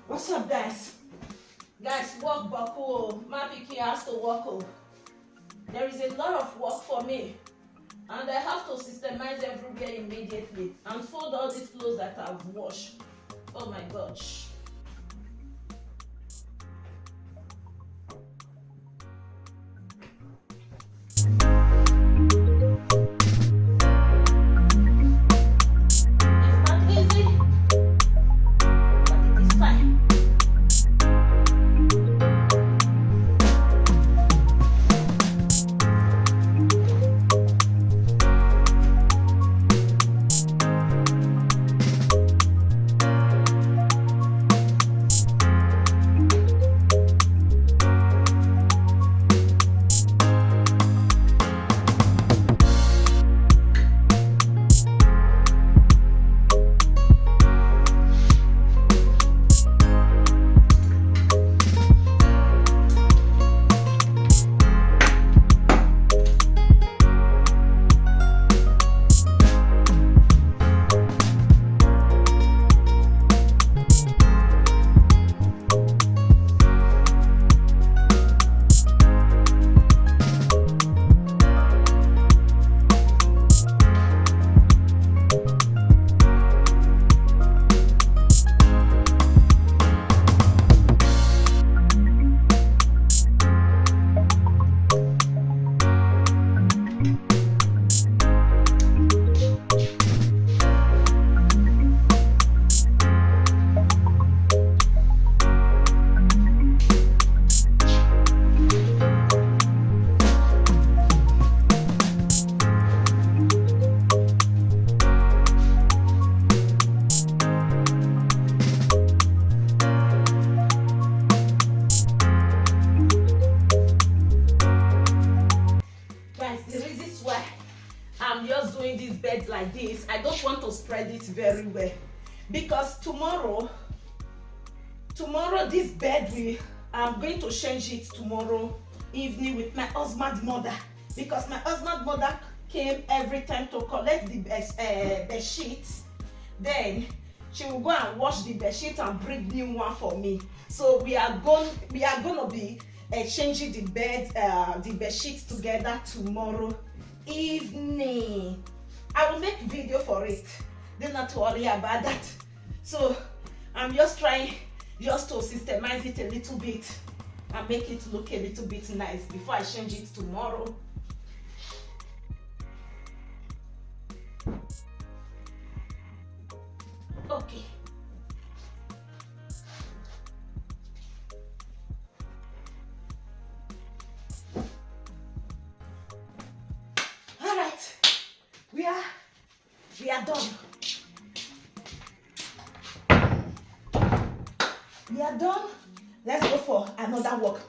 What's up, guys? Guys, work buckle. My picky has to work. There is a lot of work for me, and I have to systemize everywhere immediately and fold all these clothes that I've washed. Oh my gosh. I'm just doing this bed like this. I don't want to spread it very well because tomorrow this bed I'm going to change it tomorrow evening with my husband's mother, because my husband's mother came every time to collect the bed sheets. Then she will go and wash the bed sheet and bring new one for me. So we are going to be changing the bed sheets together tomorrow evening. I will make video for it. Do not worry about that. So I'm just trying to systemize it a little bit and make it look a little bit nice before I change it tomorrow. Okay. We are done. We are done. Let's go for another walk.